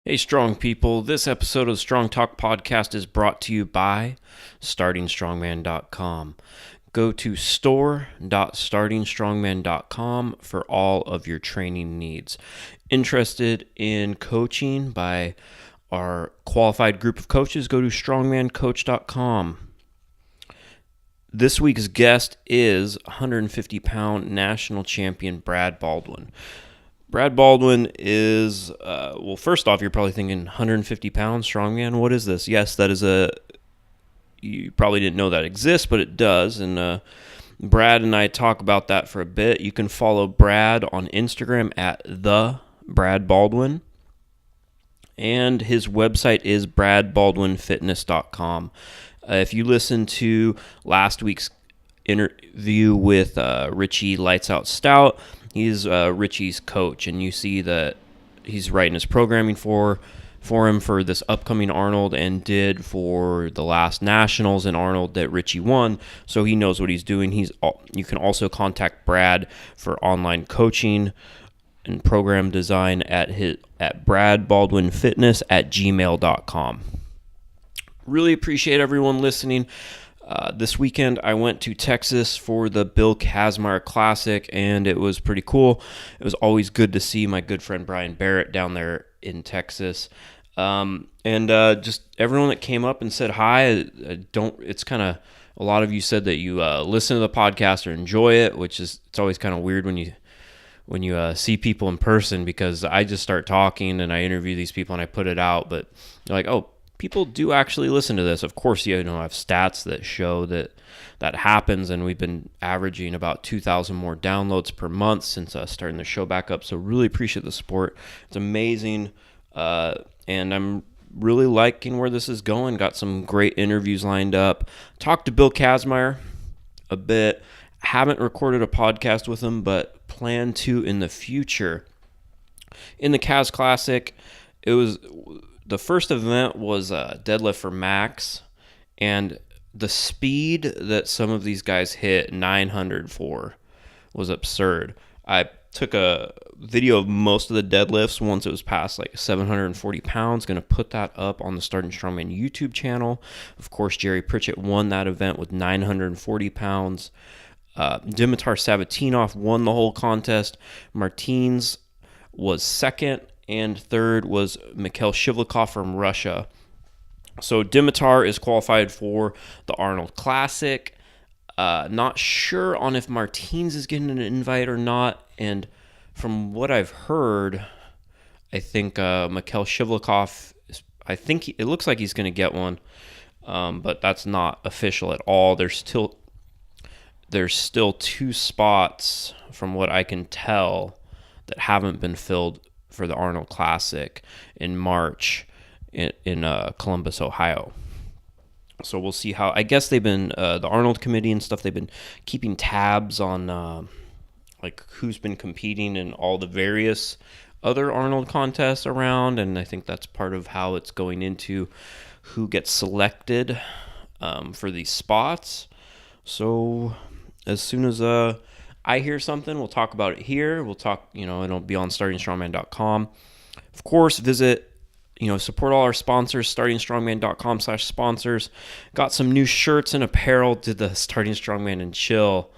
Hey, strong people. This episode of the Strong Talk Podcast is brought to you by StartingStrongman.com. Go to store.startingstrongman.com for all of your training needs. Interested in coaching by our qualified group of coaches? Go to strongmancoach.com. This week's guest is 150-pound national champion Brad Baldwin. Brad Baldwin is, first off, you're probably thinking 150 pounds, strongman. What is this? Yes, that is you probably didn't know that exists, but it does. And Brad and I talk about that for a bit. You can follow Brad on Instagram at the Brad Baldwin. And his website is bradbaldwinfitness.com. If you listen to last week's interview with Richie Stout, he's Richie's coach, and you see that he's writing his programming for him for this upcoming Arnold and did for the last Nationals in Arnold that Richie won, so he knows what he's doing. You can also contact Brad for online coaching and program design at bradbaldwinfitness@gmail.com. Really appreciate everyone listening. This weekend, I went to Texas for the Bill Kazmaier Classic, and it was pretty cool. It was always good to see my good friend Brian Barrett down there in Texas. Just everyone that came up and said hi. It's kind of, a lot of you said that you listen to the podcast or enjoy it, it's always kind of weird when you see people in person, because I just start talking and I interview these people and I put it out, but you're like, oh, people do actually listen to this. Of course, I have stats that show that happens, and we've been averaging about 2,000 more downloads per month since starting the show back up. So really appreciate the support. It's amazing, and I'm really liking where this is going. Got some great interviews lined up. Talked to Bill Kazmaier a bit. Haven't recorded a podcast with him, but plan to in the future. In the Kaz Classic, the first event was deadlift for max, and the speed that some of these guys hit 900 for was absurd. I took a video of most of the deadlifts once it was past like 740 pounds. Going to put that up on the Starting Strongman YouTube channel. Of course, Jerry Pritchett won that event with 940 pounds. Dimitar Sabatinov won the whole contest. Martins was second, and third was Mikhail Shivlikov from Russia. So Dimitar is qualified for the Arnold Classic. Not sure on if Martins is getting an invite or not. And from what I've heard, I think Mikhail Shivlikov, it looks like he's going to get one. But that's not official at all. There's still two spots, from what I can tell, that haven't been filled for the Arnold Classic in March in Columbus, Ohio. So we'll see how. I guess they've been the Arnold committee and stuff. They've been keeping tabs on who's been competing in all the various other Arnold contests around, and I think that's part of how it's going into who gets selected for these spots. So as soon as I hear something, we'll talk about it here. We'll talk, it'll be on startingstrongman.com. Of course, visit, support all our sponsors, startingstrongman.com/sponsors. Got some new shirts and apparel. Did the Starting Strongman and Chill.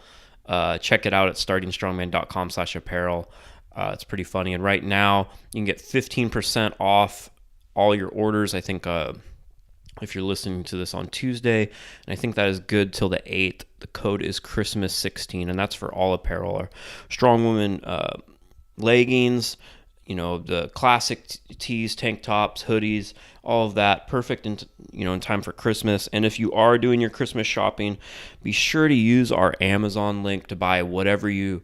Check it out at startingstrongman.com/apparel. It's pretty funny. And right now, you can get 15% off all your orders. I think if you're listening to this on Tuesday, and I think that is good till the 8th. The code is Christmas16, and that's for all apparel. Our Strong Women leggings, the classic tees, tank tops, hoodies, all of that, perfect in time for Christmas. And if you are doing your Christmas shopping, be sure to use our Amazon link to buy whatever you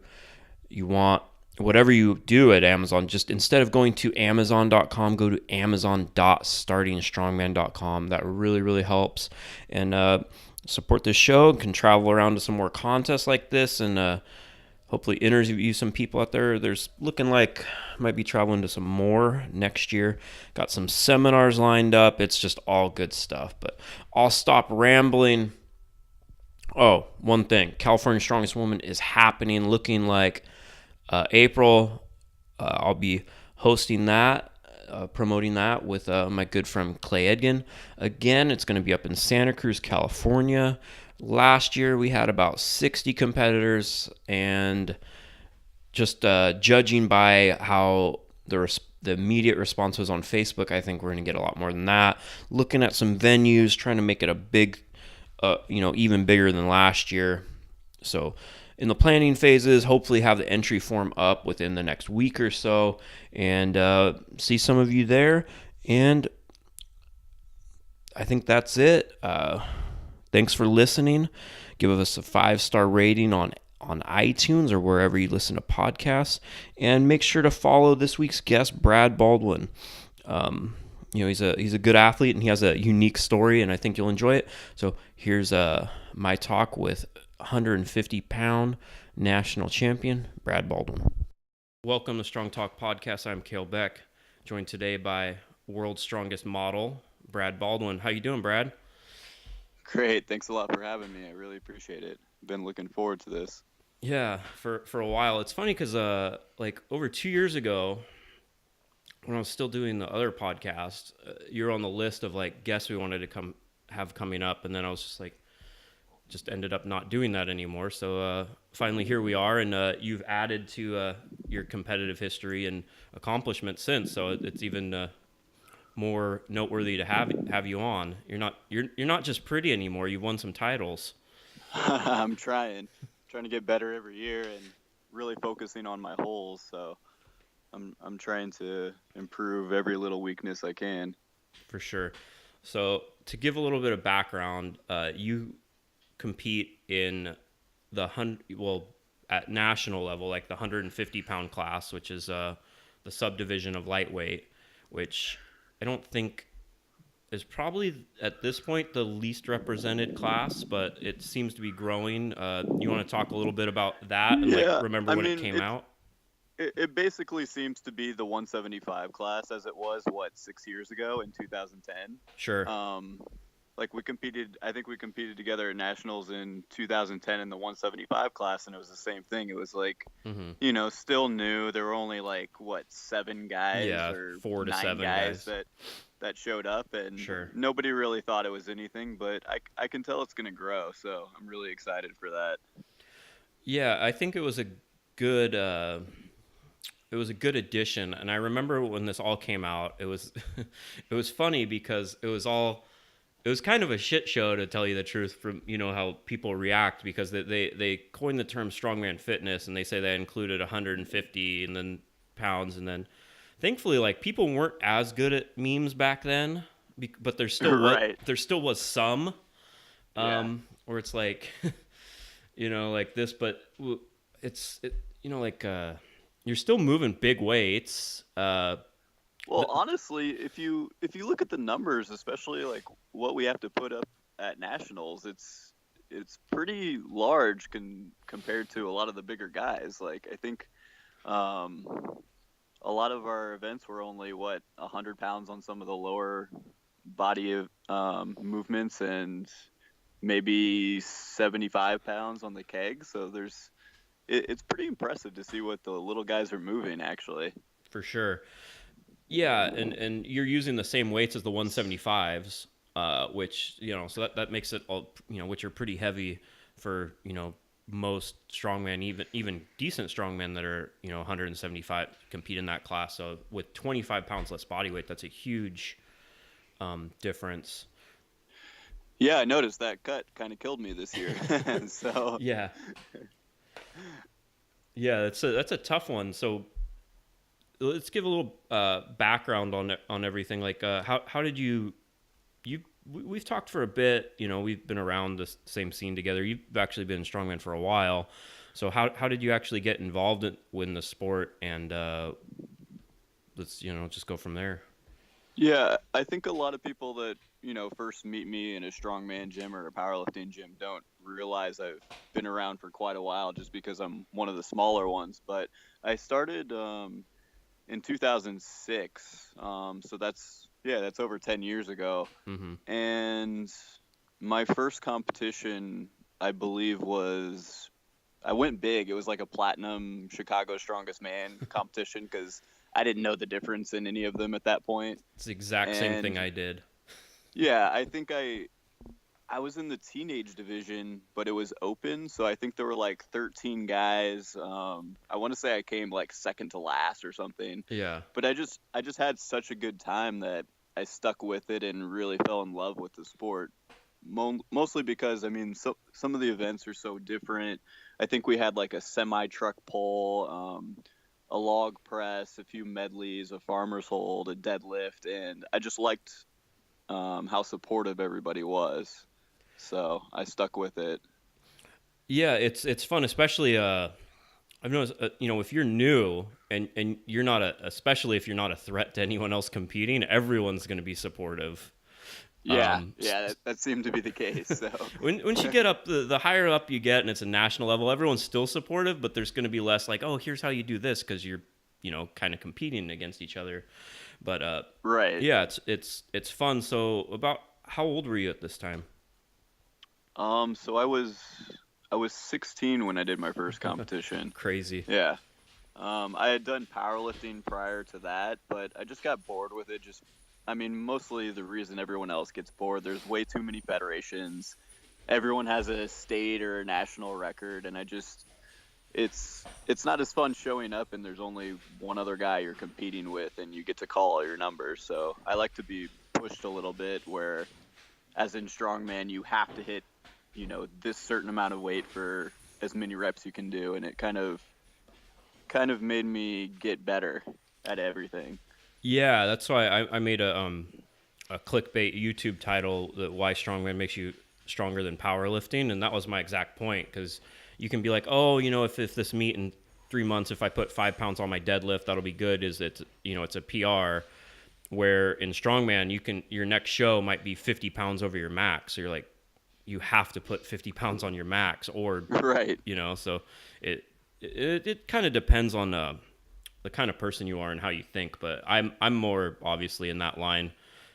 want. Whatever you do at Amazon, just instead of going to Amazon.com, go to Amazon.startingstrongman.com. That really, really helps. And support this show. Can travel around to some more contests like this, and hopefully interview some people out there. There's looking like I might be traveling to some more next year. Got some seminars lined up. It's just all good stuff. But I'll stop rambling. Oh, one thing. California Strongest Woman is happening, looking like April. I'll be hosting that. promoting that with my good friend Clay Edgin. Again, it's going to be up in Santa Cruz, California. Last year we had about 60 competitors, and just judging by how the immediate response was on Facebook, I think we're going to get a lot more than that. Looking at some venues, trying to make it a big, even bigger than last year. So in the planning phases, hopefully have the entry form up within the next week or so, and see some of you there. And I think that's it. Thanks for listening. Give us a 5-star rating on iTunes or wherever you listen to podcasts, and make sure to follow this week's guest, Brad Baldwin. He's a good athlete, and he has a unique story, and I think you'll enjoy it. So here's my talk with 150-pound national champion Brad Baldwin. Welcome to Strong Talk Podcast. I'm Kalle Beck, joined today by world's strongest model, Brad Baldwin. How you doing, Brad? Great. Thanks a lot for having me. I really appreciate it. Been looking forward to this. Yeah, for a while. It's funny because like over 2 years ago, when I was still doing the other podcast, you're on the list of like guests we wanted to have coming up, and then I was just ended up not doing that anymore. So finally here we are, and you've added to your competitive history and accomplishments since. So it's even more noteworthy to have you on. You're not just pretty anymore. You've won some titles. I'm trying to get better every year and really focusing on my holes. So I'm trying to improve every little weakness I can. For sure. So to give a little bit of background, you compete in at national level, like the 150-pound class, which is the subdivision of lightweight, which I don't think is probably at this point the least represented class, but it seems to be growing. You want to talk a little bit about that and remember when it came out? It basically seems to be the 175 class as it was 6 years ago in 2010. Sure. I think we competed together at nationals in 2010 in the 175 class, and it was the same thing. It was still new. There were only 7 guys or 4 to 9 7 guys that showed up, and sure. Nobody really thought it was anything, but I can tell it's going to grow, so I'm really excited for that. Yeah, I think it was a good addition, and I remember when this all came out, it was it was funny because it was kind of a shit show, to tell you the truth, from how people react, because they coined the term strongman fitness, and they say they included 150 and then pounds, and then thankfully people weren't as good at memes back then, but there still was some where it's like like this, but it's you're still moving big weights. Well, honestly, if you look at the numbers, especially what we have to put up at nationals, it's pretty large compared to a lot of the bigger guys. I think a lot of our events were only 100 pounds on some of the lower body movements, and maybe 75 pounds on the keg. So it's pretty impressive to see what the little guys are moving, actually. For sure. Yeah, and you're using the same weights as the 175s, which, so that makes it all, which are pretty heavy for, most strongmen, even decent strongmen that are, 175 compete in that class. So with 25 pounds less body weight, that's a huge difference. Yeah, I noticed that cut kind of killed me this year. So yeah, that's a tough one. So let's give a little background on everything. How did we've talked for a bit, we've been around the same scene together. You've actually been strongman for a while. So how did you actually get involved in the sport? And let's, just go from there. Yeah, I think a lot of people that, first meet me in a strongman gym or a powerlifting gym don't realize I've been around for quite a while, just because I'm one of the smaller ones. But I started in 2006, so that's over 10 years ago. Mm-hmm. And my first competition, I believe, I went big. It was like a platinum Chicago Strongest Man competition, because I didn't know the difference in any of them at that point. It's the exact same thing And I did. yeah, I think I was in the teenage division, but it was open, so I think there were like 13 guys. I want to say I came like second to last or something, Yeah. but I just had such a good time that I stuck with it and really fell in love with the sport. Mostly because I mean, some of the events are so different. I think we had like a semi truck pull, a log press, a few medleys, a farmer's hold, a deadlift, and I just liked how supportive everybody was. So I stuck with it. Yeah, it's fun, especially I've noticed if you're new and you're not especially if you're not a threat to anyone else competing, everyone's going to be supportive. Yeah, yeah, that seemed to be the case. So Once you get up, the higher up you get, and it's a national level, everyone's still supportive, but there's going to be less like, oh, here's how you do this, because you're, kind of competing against each other. But right. yeah, it's fun. So about how old were you at this time? So I was 16 when I did my first competition. Crazy. Yeah. I had done powerlifting prior to that, but I just got bored with it. I mean, mostly the reason everyone else gets bored. There's way too many federations. Everyone has a state or a national record, and it's not as fun showing up and there's only one other guy you're competing with, and you get to call all your numbers. So I like to be pushed a little bit, where, as in strongman, you have to hit, this certain amount of weight for as many reps you can do, and it kind of made me get better at everything. Yeah, that's why I made a clickbait YouTube title that why strongman makes you stronger than powerlifting, and that was my exact point, because you can be like, oh, if this meet in 3 months, if I put 5 pounds on my deadlift, that'll be good. It's a PR. Where in strongman, your next show might be 50 pounds over your max. So you're like, you have to put 50 pounds on your max, or right. So it kind of depends on the kind of person you are and how you think. But I'm more obviously in that line.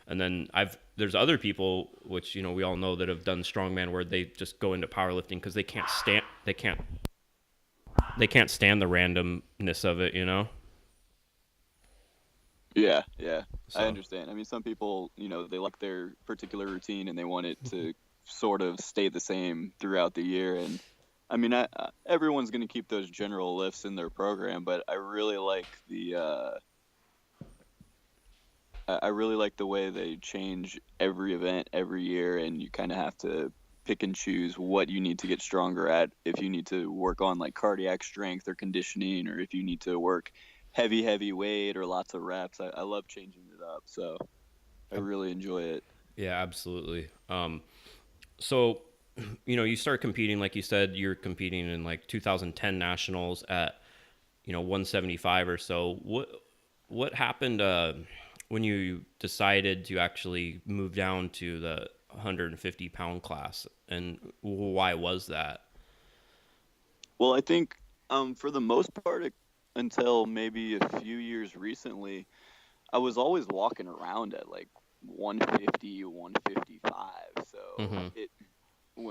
And then there's other people, which we all know, that have done strongman where they just go into powerlifting because they can't stand the randomness of it. Yeah, yeah, So. I understand. I mean, some people, they like their particular routine and they want it to sort of stay the same throughout the year. And I mean, everyone's going to keep those general lifts in their program, but I really like the way they change every event every year, and you kind of have to pick and choose what you need to get stronger at. If you need to work on like cardiac strength or conditioning, or if you need to work heavy weight or lots of reps. I love changing it up, so I really enjoy it. Yeah, absolutely. So, you start competing, like you said, you're competing in like 2010 nationals at, 175 or so. What happened when you decided to actually move down to the 150 pound class, and why was that? Well, I think for the most part, until maybe a few years recently, I was always walking around at like 150, 155. So Mm-hmm.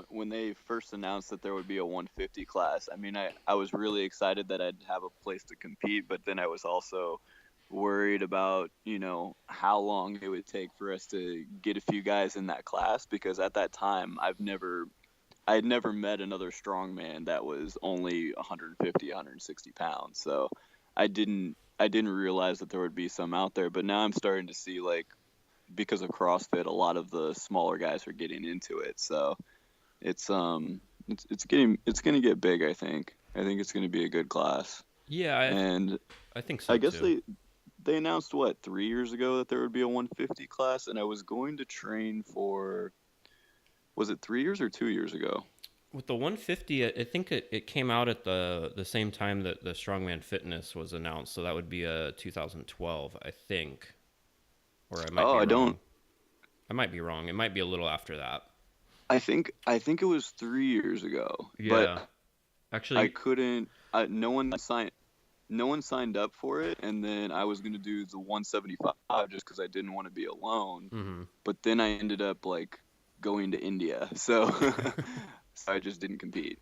when they first announced that there would be a 150 class, I mean, I was really excited that I'd have a place to compete, but then I was also worried about, how long it would take for us to get a few guys in that class, because at that time I had never met another strongman that was only 150, 160 pounds. So I didn't realize that there would be some out there, but now I'm starting to see, like, because of CrossFit, a lot of the smaller guys are getting into it. So it's going to get big, I think. I think it's going to be a good class. Yeah, and I think so I guess too. they announced 3 years ago that there would be a 150 class, and I was going to train for, was it 3 years or 2 years ago? With the 150, I think it came out at the same time that the Strongman Fitness was announced, so that would be 2012, I think. Or I might be wrong. I might be wrong. It might be a little after that. I think it was 3 years ago. Yeah. But actually, I couldn't. No one signed up for it, and then I was gonna do the 175 just because I didn't want to be alone. Mm-hmm. But then I ended up like going to India, so so I just didn't compete.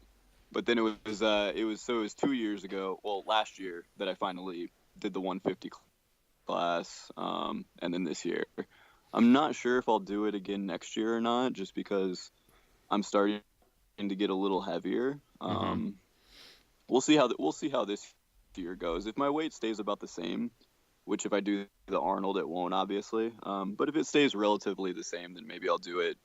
But then it was 2 years ago, well, last year, that I finally did the 150 class, and then this year. I'm not sure if I'll do it again next year or not, just because I'm starting to get a little heavier. Mm-hmm. We'll see how this year goes. If my weight stays about the same, which if I do the Arnold, it won't obviously. But if it stays relatively the same, then maybe I'll do it,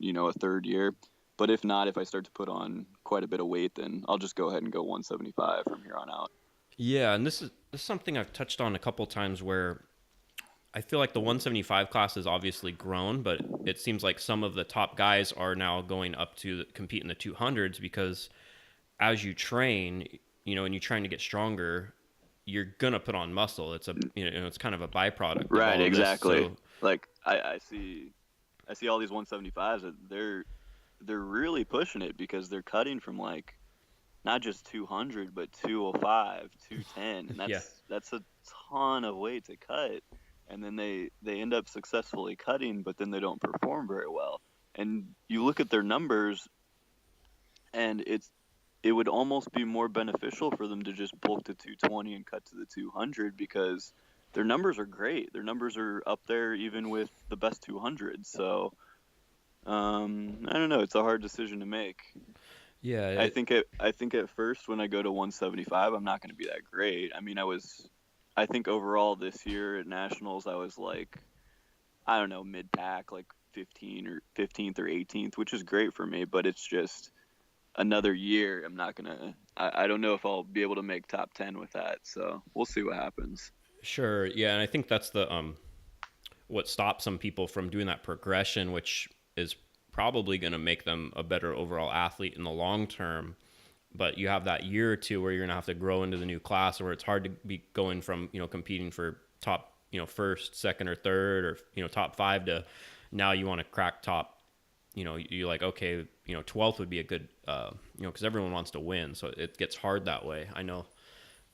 a third year. But if not, if I start to put on quite a bit of weight, then I'll just go ahead and go 175 from here on out. Yeah, and this is something I've touched on a couple times where I feel like the 175 class has obviously grown, but it seems like some of the top guys are now going up to compete in the 200s because as you train, and you're trying to get stronger, you're gonna put on muscle. It's it's kind of a byproduct of Right, all of this. exactly. So Like I see all these 175s that they're really pushing it because they're cutting from like not just 200 but 205, 210, and yeah, that's a ton of weight to cut. And then they end up successfully cutting, but then they don't perform very well. And you look at their numbers, and it would almost be more beneficial for them to just bulk to 220 and cut to the 200 because their numbers are great. Their numbers are up there even with the best 200. So I don't know. It's a hard decision to make. yeah, I think at first when I go to 175, I'm not going to be that great. I mean, I think overall this year at nationals, I was like, I don't know, mid pack, like 15th or 18th, which is great for me. But it's just another year. I'm not gonna. I don't know if I'll be able to make top 10 with that. So we'll see what happens. sure, yeah, and I think that's the what stops some people from doing that progression, which is probably going to make them a better overall athlete in the long term. But you have that year or two where you're going to have to grow into the new class, where it's hard to be going from competing for top first, second, or third, or top five to now you want to crack top. You're like, okay, 12th would be a good because everyone wants to win, so it gets hard that way. I know.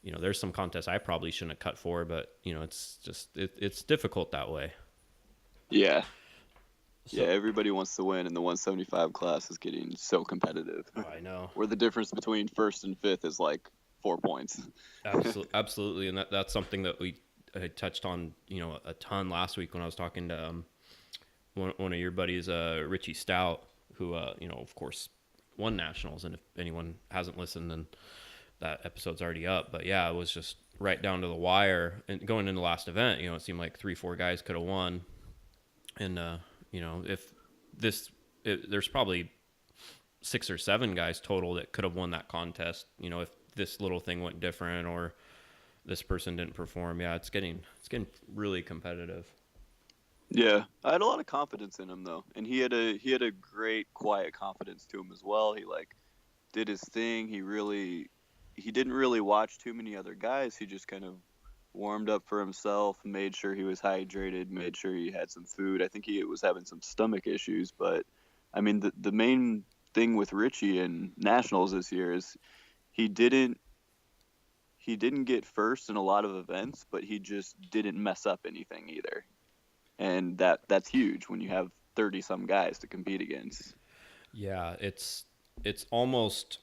There's some contests I probably shouldn't have cut for, but it's just it's difficult that way. Yeah. So, Yeah, everybody wants to win, and the 175 class is getting so competitive. oh, I know. Where the difference between first and fifth is like 4 points. Absolutely, and that's something that we had touched on, a ton last week when I was talking to one of your buddies, Richie Stout, who, of course, won nationals. And if anyone hasn't listened, then that episode's already up. But yeah, it was just right down to the wire. And going into the last event, it seemed like 3-4 guys could have won. And if there's probably 6 or 7 guys total that could have won that contest. If this little thing went different or this person didn't perform, yeah, it's getting really competitive. Yeah, I had a lot of confidence in him though, and he had a great quiet confidence to him as well. He like did his thing. He didn't really watch too many other guys. He just kind of warmed up for himself, made sure he was hydrated, made sure he had some food. I think he was having some stomach issues, but I mean the main thing with Richie in nationals this year is he didn't get first in a lot of events, but he just didn't mess up anything either. And that's huge when you have 30 some guys to compete against. Yeah, it's almost,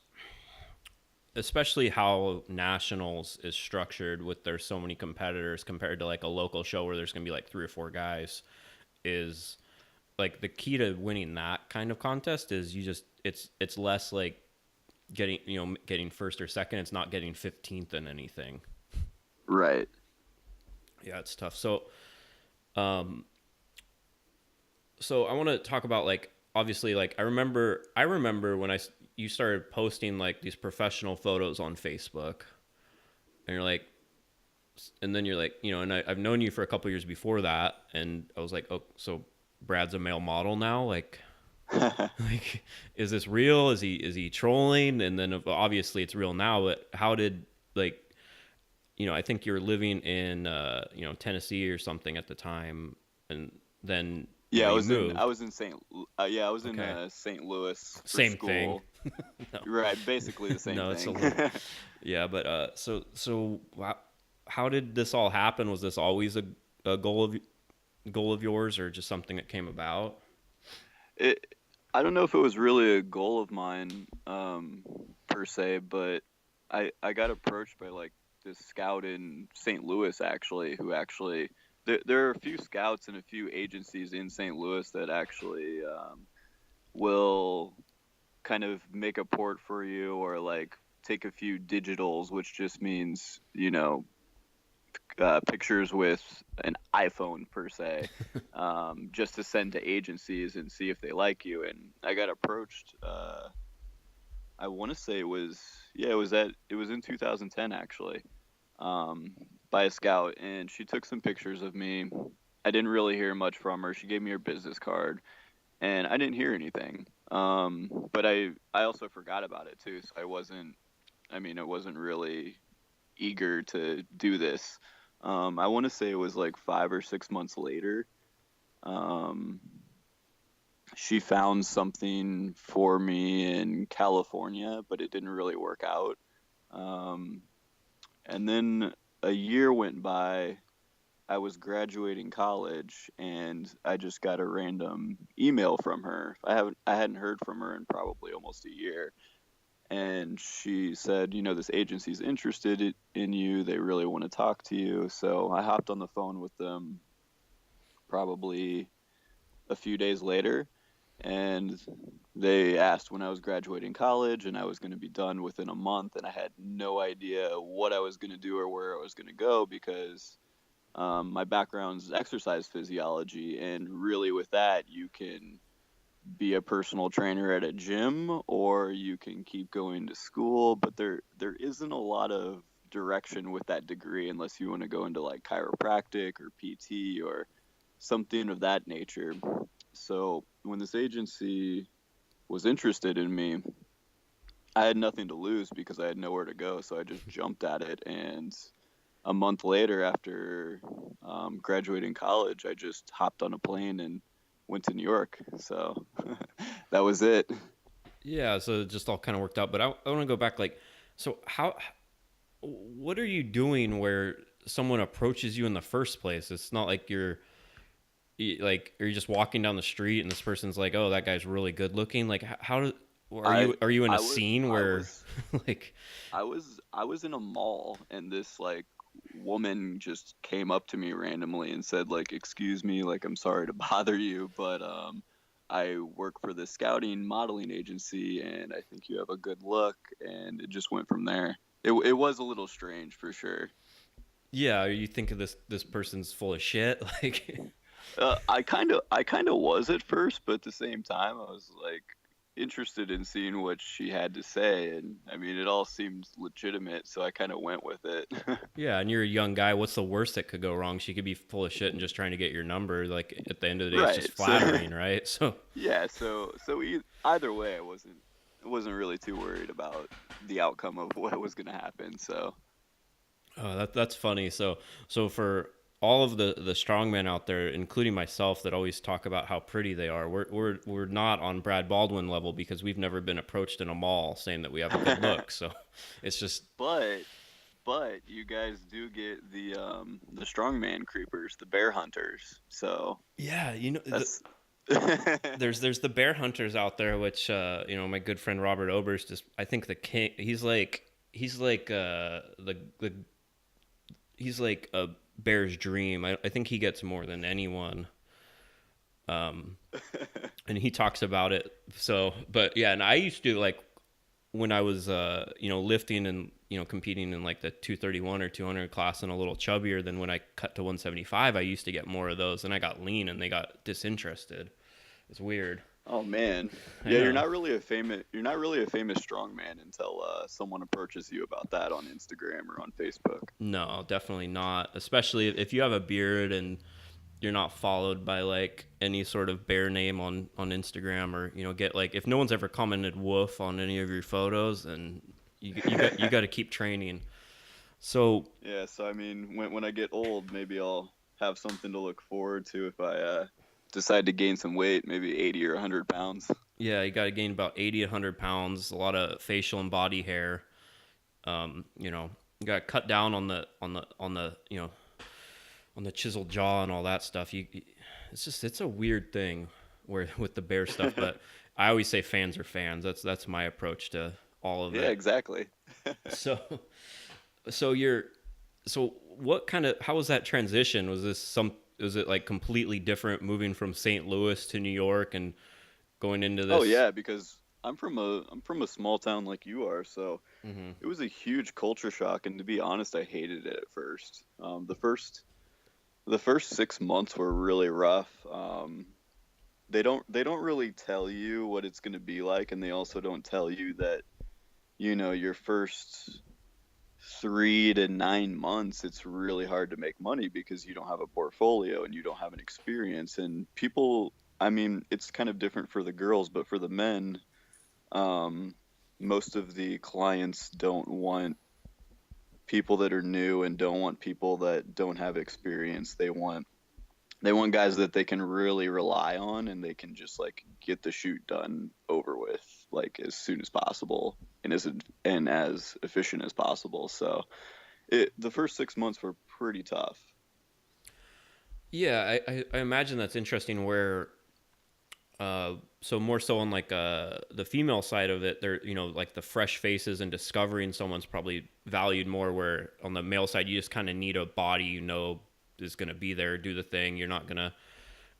especially how nationals is structured with there's so many competitors compared to like a local show where there's going to be like 3 or 4 guys, is like the key to winning that kind of contest is it's less like getting first or second. It's not getting 15th in anything. Right. Yeah, it's tough. So I want to talk about like obviously like I remember when you started posting like these professional photos on Facebook, and then you're like, and I've known you for a couple years before that, and I was like, oh, so Brad's a male model now, like like is this real? Is he trolling? And then obviously it's real now, but how did like I think you're living in Tennessee or something at the time, and then Yeah, you moved. I was in St. Louis for Same school. thing. No. Right, basically the same No, thing. it's a little, yeah, but how did this all happen? Was this always a goal of yours, or just something that came about? I don't know if it was really a goal of mine per se, but I got approached by like this scout in St. Louis actually, who actually there are a few scouts and a few agencies in St. Louis that actually will kind of make a port for you, or like take a few digitals, which just means, pictures with an iPhone per se, just to send to agencies and see if they like you. And I got approached. I want to say it was in 2010 actually, by a scout, and she took some pictures of me. I didn't really hear much from her. She gave me her business card, and I didn't hear anything. But I also forgot about it too, so I wasn't really eager to do this. I want to say it was like 5 or 6 months later. Um, she found something for me in California, but it didn't really work out. Um, and then a year went by. I was graduating college, and I just got a random email from her. I hadn't heard from her in probably almost a year, and she said, this agency's interested in you. They really want to talk to you. So I hopped on the phone with them probably a few days later, and they asked when I was graduating college, and I was going to be done within a month, and I had no idea what I was going to do or where I was going to go, because my background is exercise physiology, and really with that, you can be a personal trainer at a gym, or you can keep going to school, but there isn't a lot of direction with that degree unless you want to go into like chiropractic or PT or something of that nature. So when this agency was interested in me, I had nothing to lose because I had nowhere to go, so I just jumped at it. And a month later, after graduating college, I just hopped on a plane and went to New York. So that was it. Yeah, so it just all kind of worked out. But I want to go back, like, so what are you doing where someone approaches you in the first place? It's not like are you just walking down the street and this person's like, oh, that guy's really good looking? Like, are you in a scene where like I was in a mall, and this like woman just came up to me randomly and said, like, excuse me, like, I'm sorry to bother you, but I work for the scouting modeling agency, and I think you have a good look. And it just went from there. It was a little strange for sure. Yeah, you think of this person's full of shit, like. I kind of was at first, but at the same time, I was like interested in seeing what she had to say, and I mean, it all seemed legitimate, so I kind of went with it. Yeah, and you're a young guy. What's the worst that could go wrong? She could be full of shit and just trying to get your number. Like, at the end of the day, it's just Right. So flattering, right? So yeah. Either way, I wasn't really too worried about the outcome of what was gonna happen. So that's funny. So for all of the strongmen out there, including myself, that always talk about how pretty they are, we're not on Brad Baldwin level because we've never been approached in a mall saying that we have a good look. So it's just. but you guys do get the strongman creepers, the bear hunters. So Yeah, that's there's the bear hunters out there, which my good friend Robert Oberst is, I think, the king. He's like a bear's dream. I think he gets more than anyone. And he talks about it. So, but yeah, and I used to, like, when I was lifting and competing in like the 231 or 200 class and a little chubbier, than when I cut to 175, I used to get more of those, and I got lean and they got disinterested. It's weird. Oh man, yeah, you're not really a famous strongman until someone approaches you about that on Instagram or on Facebook. No, definitely not. Especially if you have a beard and you're not followed by like any sort of bear name on Instagram, or get, like, if no one's ever commented "woof" on any of your photos, then you got to keep training. So Yeah, so I mean, when I get old, maybe I'll have something to look forward to if I decide to gain some weight, maybe 80 or 100 pounds. yeah, you got to gain about 80 to 100 pounds, a lot of facial and body hair. You got to cut down on the chiseled jaw and all that stuff. It's a weird thing where with the bear stuff, but I always say fans are fans. That's my approach to all of it. Yeah, exactly. So So you're so what kind of how was that transition? Was it like completely different moving from St. Louis to New York and going into Oh this? yeah, because I'm from a small town like you are, so Hmm. it was a huge culture shock. And to be honest, I hated it at first. The first 6 months were really rough. They don't really tell you what it's going to be like, and they also don't tell you that your first 3 to 9 months, it's really hard to make money because you don't have a portfolio and you don't have an experience. And people, I mean, it's kind of different for the girls, but for the men, um, most of the clients don't want people that are new and don't want people that don't have experience. They want guys that they can really rely on and they can just like get the shoot done over with like as soon as possible and as efficient as possible. So the first 6 months were pretty tough. Yeah, I imagine that's interesting. Where so more so on like the female side of it, they're like the fresh faces and discovering someone's probably valued more. Where on the male side, you just kind of need a body is going to be there, do the thing. You're not gonna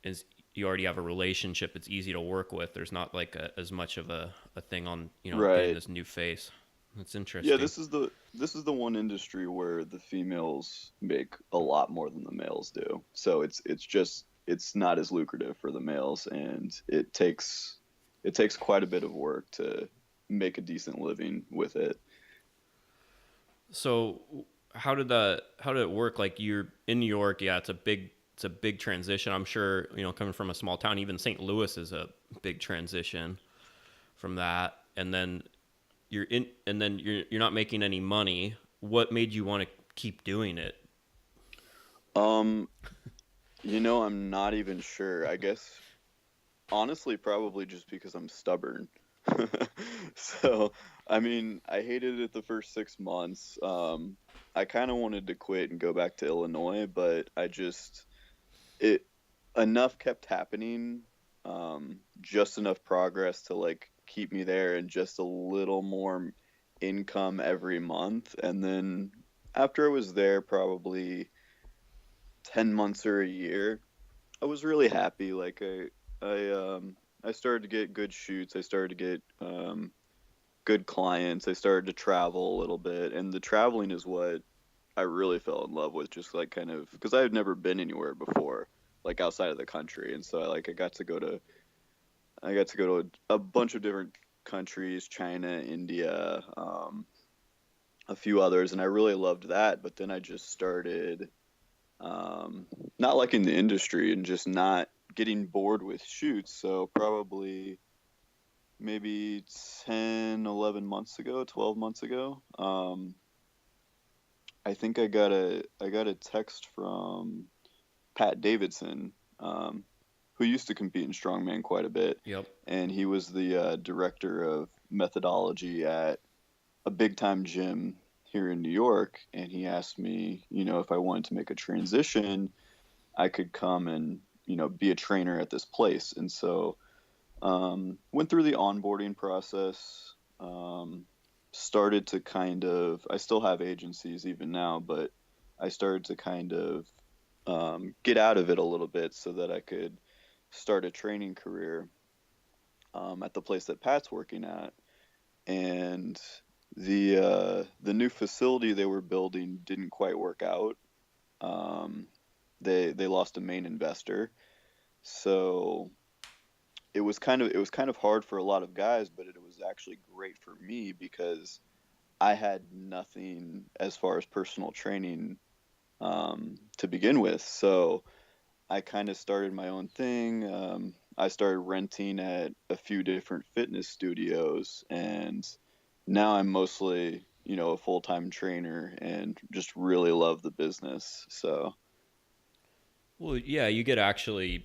is you already have a relationship. It's easy to work with. There's not like as much of a thing on getting Right. this new face. That's Yeah, interesting. this is the one industry where the females make a lot more than the males do. So it's not as lucrative for the males, and it takes quite a bit of work to make a decent living with it. So how did it work? Like you're in New York, yeah, it's a big transition. I'm sure, coming from a small town, even St. Louis is a big transition from that. And then you're not making any money. What made you want to keep doing it? Um, I'm not even sure. I guess honestly, probably just because I'm stubborn. So, I mean, I hated it the first 6 months. I kind of wanted to quit and go back to Illinois, but it enough kept happening, just enough progress to like keep me there and just a little more income every month. And then after I was there, probably 10 months or a year, I was really happy. Like I started to get good shoots. I started to get good clients. I started to travel a little bit, and the traveling is what I really fell in love with. Just like kind of because I had never been anywhere before, like outside of the country, and so I got to go to a bunch of different countries, China, India, a few others, and I really loved that. But then I just started not liking the industry and just not getting bored with shoots. So probably maybe 10, 11 months ago, 12 months ago, I think I got a text from Pat Davidson, who used to compete in strongman quite a bit, Yep. and he was the director of methodology at a big time gym here in New York. And he asked me, if I wanted to make a transition, I could come and be a trainer at this place. And so went through the onboarding process. Started to kind of, I still have agencies even now, but I started to kind of get out of it a little bit so that I could start a training career at the place that Pat's working at. And the new facility they were building didn't quite work out. Um, they lost a main investor, so it was kind of hard for a lot of guys, but it was actually great for me because I had nothing as far as personal training to begin with. So I kind of started my own thing. I started renting at a few different fitness studios, and now I'm mostly, a full-time trainer and just really love the business. So, Well, yeah, you get to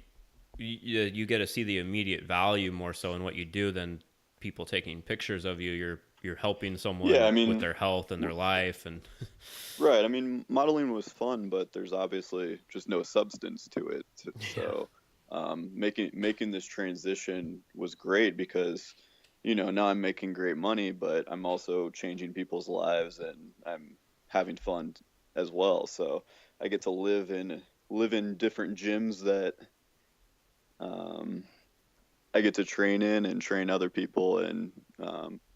see the immediate value more so in what you do than people taking pictures of you. You're helping yeah, I someone with mean, their health and their life, and right. I mean, modeling was fun, but there's obviously just no substance to it. yeah. So, making this transition was great because, now I'm making great money, but I'm also changing people's lives, and I'm having fun as well. So I get to live in different gyms that um, I get to train in and train other people and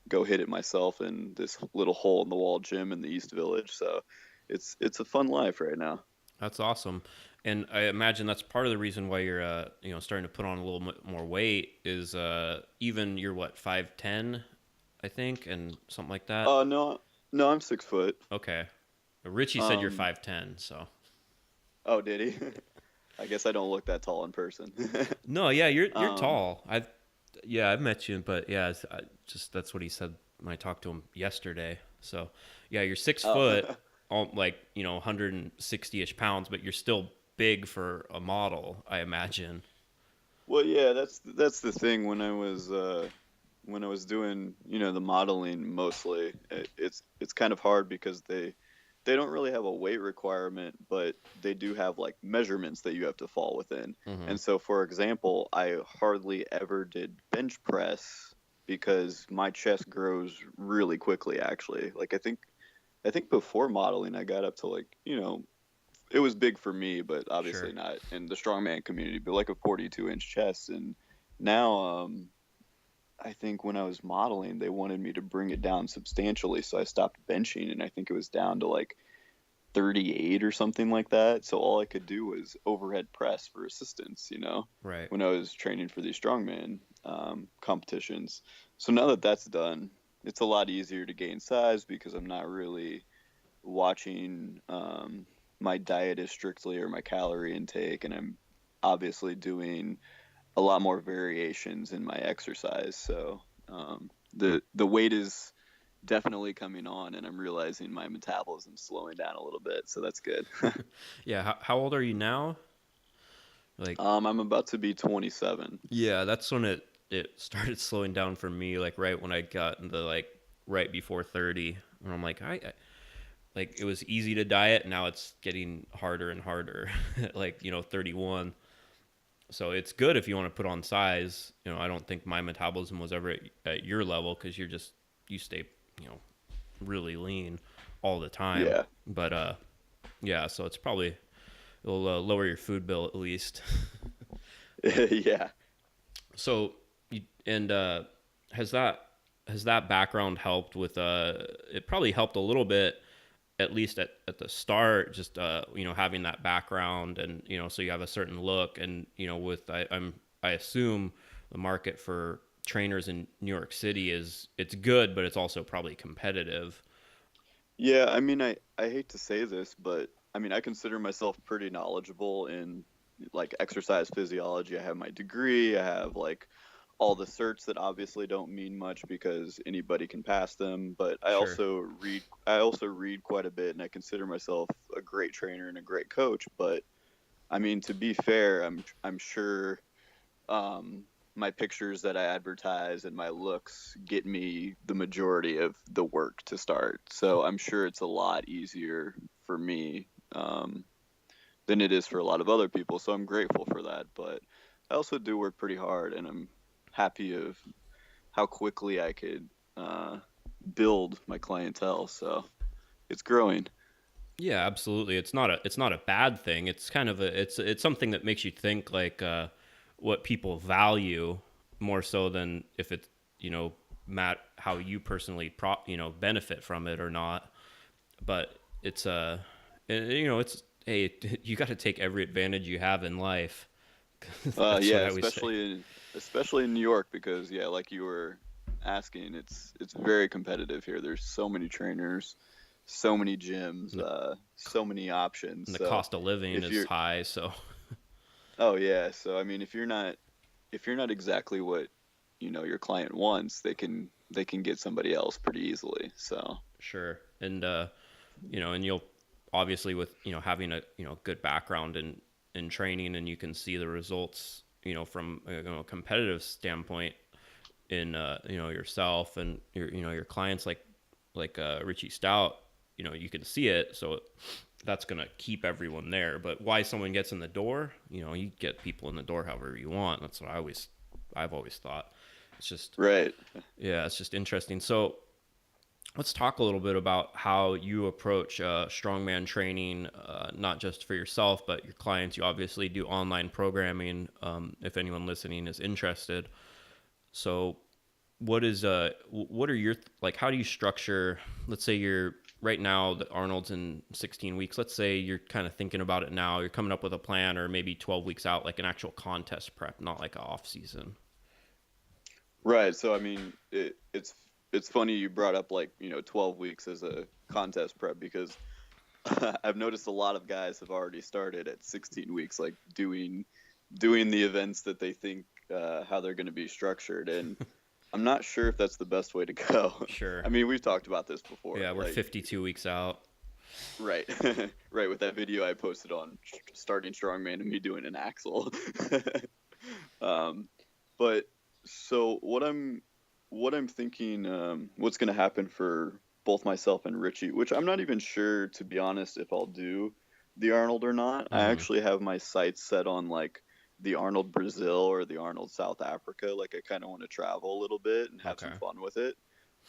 go hit it myself in this little hole in the wall gym in the East Village. So it's a fun life right now. That's awesome. And I imagine that's part of the reason why you're, starting to put on a little bit more weight is even you're what, 5'10", I think, and something like that. No, no, I'm 6 foot. Okay. Richie said you're Um, 5'10", so. oh, did he? I guess I don't look that tall in person. No, yeah, you're um, tall. I've met you, but yeah, just that's what he said when I talked to him yesterday. So, yeah, you're 6 foot, oh, all, like 160ish pounds, but you're still big for a model, I imagine. well, yeah, that's the thing. When I was doing, the modeling mostly, it's kind of hard because they don't really have a weight requirement, but they do have like measurements that you have to fall within. Hmm. And so, for example, I hardly ever did bench press because my chest grows really quickly, actually. Like I think before modeling, I got up to like, it was big for me, but obviously Sure. not in the strongman community, but like a 42-inch chest. And now, I think when I was modeling, they wanted me to bring it down substantially. So I stopped benching, and I think it was down to like 38 or something like that. So all I could do was overhead press for assistance, Right. when I was training for these strongman competitions. So now that that's done, it's a lot easier to gain size because I'm not really watching my diet as strictly or my calorie intake, and I'm obviously doing a lot more variations in my exercise. So the weight is definitely coming on, and I'm realizing my metabolism's slowing down a little bit. So that's good. Yeah. How old are you now? Like, I'm about to be 27. yeah, that's when it started slowing down for me. Like right when I got into like right before 30, and I'm like, I like it was easy to diet. Now it's getting harder and harder. Like 31. So it's good if you want to put on size. I don't think my metabolism was ever at your level because you stay you know really lean all the time. Yeah. But yeah, so it's probably it'll lower your food bill at least. Yeah. So and has that has that background helped with it probably helped a little bit at least at the start, just having that background and so you have a certain look and with I assume the market for trainers in New York City it's good, but it's also probably competitive. Yeah, I mean, I hate to say this, but I mean, I consider myself pretty knowledgeable in like exercise physiology. I have my degree, I have like all the certs that obviously don't mean much because anybody can pass them, but Sure. I also read quite a bit, and I consider myself a great trainer and a great coach, but I mean, to be fair, I'm sure my pictures that I advertise and my looks get me the majority of the work to start. So I'm sure it's a lot easier for me than it is for a lot of other people. So I'm grateful for that. But I also do work pretty hard, and I'm happy of how quickly I could uh, build my clientele. So it's growing. Yeah, absolutely. It's not a bad thing. It's kind of it's something that makes you think like what people value more so than if it's Matt how you personally benefit from it or not. But it's it's hey you got to take every advantage you have in life. That's what Yeah, I always say. especially in New York because yeah, like you were asking, it's very competitive here. There's so many trainers, so many gyms, And the, so many options. and the So cost of living if is you're high, so oh yeah, so I mean if you're not exactly what your client wants, they can get somebody else pretty easily. So sure. And and you'll obviously with having a good background in training, and you can see the results from a competitive standpoint in yourself and your clients like Richie Stout. You can see it, so that's gonna keep everyone there. But why someone gets in the door, you get people in the door however you want. That's what I've always thought. It's just right. yeah, it's just interesting. So Let's talk a little bit about how you approach strongman training, not just for yourself, but your clients. You obviously do online programming, if anyone listening is interested. So what are your, like, how do you structure, let's say you're right now, the Arnold's in 16 weeks. Let's say you're kind of thinking about it now. You're coming up with a plan, or maybe 12 weeks out, like an actual contest prep, not like a off season. Right. So I mean, it's funny you brought up like 12 weeks as a contest prep because I've noticed a lot of guys have already started at 16 weeks, like doing the events that they think how they're going to be structured, and I'm not sure if that's the best way to go. Sure. I mean, we've talked about this before. Yeah, we're Like, 52 weeks out. right, right. With that video I posted on starting strongman and me doing an axle. But so what I'm thinking, what's going to happen for both myself and Richie, which I'm not even sure, to be honest, if I'll do the Arnold or not. I Mm-hmm. actually have my sights set on like the Arnold Brazil or the Arnold South Africa. Like I kind of want to travel a little bit and have some Okay. fun with it.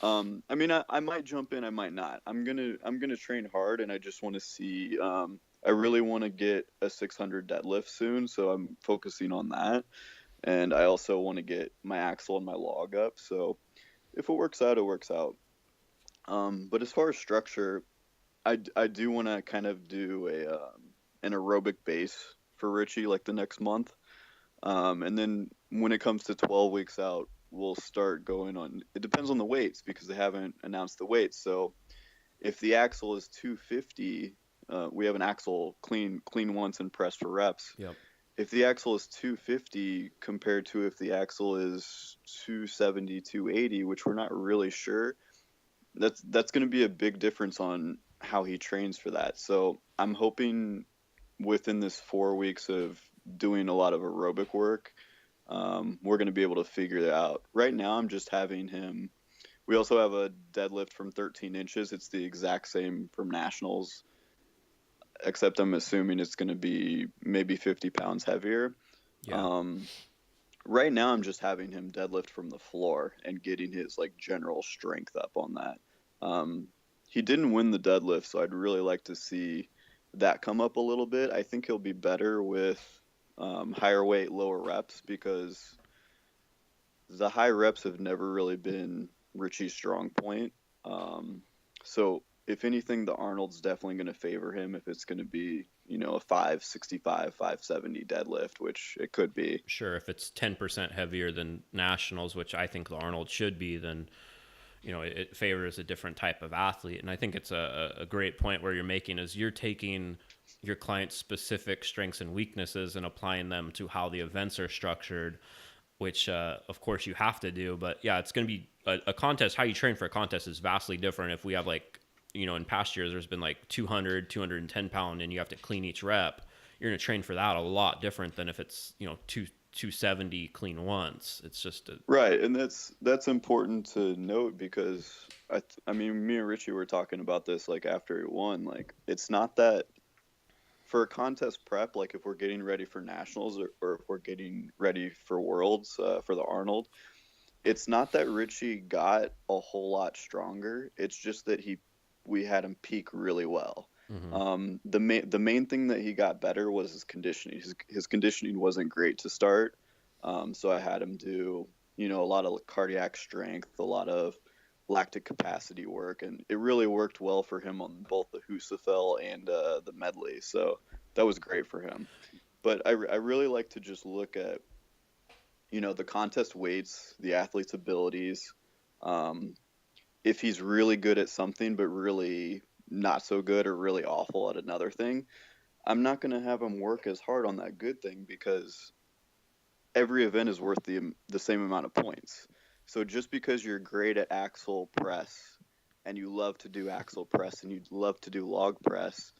I mean, I might jump in, I might not. I'm gonna train hard, and I just want to see. I really want to get a 600 deadlift soon, so I'm focusing on that. And I also want to get my axle and my log up. So if it works out, it works out. But as far as structure, I do want to kind of do an aerobic base for Richie like the next month. And then when it comes to 12 weeks out, we'll start going on. It depends on the weights because they haven't announced the weights. So if the axle is 250, we have an axle clean once and press for reps. Yep. If the axle is 250 compared to if the axle is 270, 280, which we're not really sure, that's going to be a big difference on how he trains for that. So I'm hoping within this 4 weeks of doing a lot of aerobic work, we're going to be able to figure it out. Right now, I'm just having him. We also have a deadlift from 13 inches. It's the exact same from nationals, except I'm assuming it's going to be maybe 50 pounds heavier. Yeah. Um, right now, I'm just having him deadlift from the floor and getting his like general strength up on that. Um, he didn't win the deadlift, so I'd really like to see that come up a little bit. I think he'll be better with higher weight, lower reps because the high reps have never really been Richie's strong point. So if anything, the Arnold's definitely going to favor him if it's going to be, a 565, 570 deadlift, which it could be. Sure. If it's 10% heavier than nationals, which I think the Arnold should be, then it favors a different type of athlete. And I think it's a great point where you're making is you're taking your client's specific strengths and weaknesses and applying them to how the events are structured, which of course you have to do. But yeah, it's going to be a contest. How you train for a contest is vastly different. If we have like, in past years, there's been like 200, 210 pound and you have to clean each rep. You're going to train for that a lot different than if it's, 270 clean once. It's just Right, and that's important to note because I mean me and Richie were talking about this like after he won. Like it's not that for a contest prep, like if we're getting ready for nationals or if we're getting ready for worlds for the Arnold, it's not that Richie got a whole lot stronger. It's just that we had him peak really well. mm-hmm. The main thing that he got better was his conditioning. His conditioning wasn't great to start, so I had him do a lot of cardiac strength, a lot of lactic capacity work, and it really worked well for him on both the Husafel and the medley. So that was great for him. But I really like to just look at the contest weights, the athlete's abilities. If he's really good at something but really not so good or really awful at another thing, I'm not going to have him work as hard on that good thing because every event is worth the same amount of points. So just because you're great at axle press and you love to do axle press and you love to do log press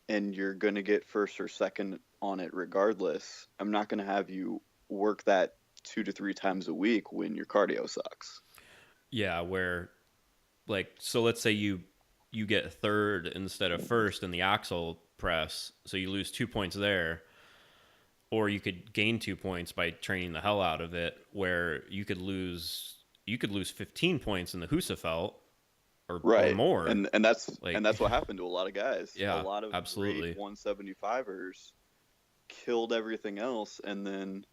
and you're going to get first or second on it regardless, I'm not going to have you work that 2 to 3 times a week when your cardio sucks. Yeah, where, like, so let's say you get third instead of first in the axle press, so you lose 2 points there, or you could gain 2 points by training the hell out of it, where you could lose, you could lose 15 points in the Husafelt or Right. more. And Like, that's what happened to a lot of guys. A yeah, lot of great absolutely. 175ers killed everything else, and then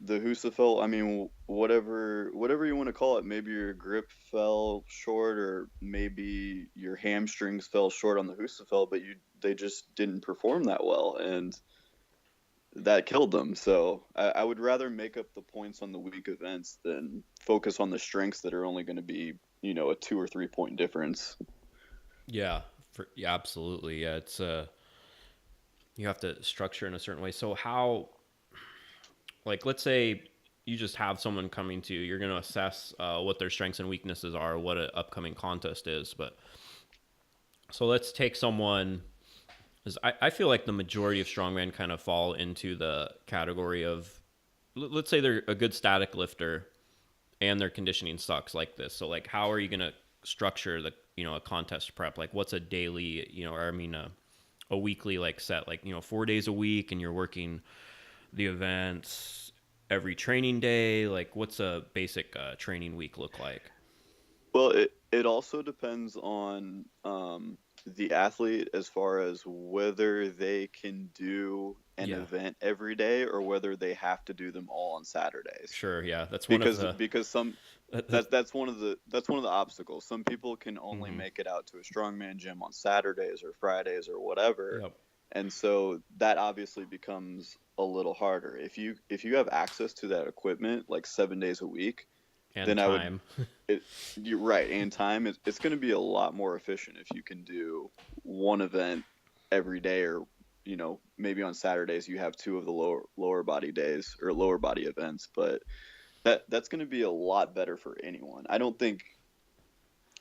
the Husafelt, I mean, whatever you want to call it, maybe your grip fell short, or maybe your hamstrings fell short on the Husafelt, but they just didn't perform that well, and that killed them. So I would rather make up the points on the weak events than focus on the strengths that are only going to be, a 2 or 3 point difference. Yeah, yeah, absolutely. Yeah, it's you have to structure in a certain way. So how, like, let's say you just have someone coming to you, you're going to assess what their strengths and weaknesses are, what an upcoming contest is. But so let's take someone, because I feel like the majority of strongmen kind of fall into the category of, let's say they're a good static lifter and their conditioning sucks like this. So like, how are you going to structure the, a contest prep? Like what's a daily, or I mean, a weekly like set, like, 4 days a week, and you're working the events every training day. Like what's a basic training week look like? Well, it also depends on the athlete, as far as whether they can do an Yeah, event every day or whether they have to do them all on Saturdays. sure. Yeah, that's one of Because the that's one of the obstacles. Some people can only mm-hmm. make it out to a strongman gym on Saturdays or Fridays or whatever. Yep. And so that obviously becomes a little harder. If you have access to that equipment like 7 days a week, And then I would time. you're right, and time it's going to be a lot more efficient if you can do one event every day, or maybe on Saturdays you have two of the lower body days or lower body events. But that's going to be a lot better for anyone. I don't think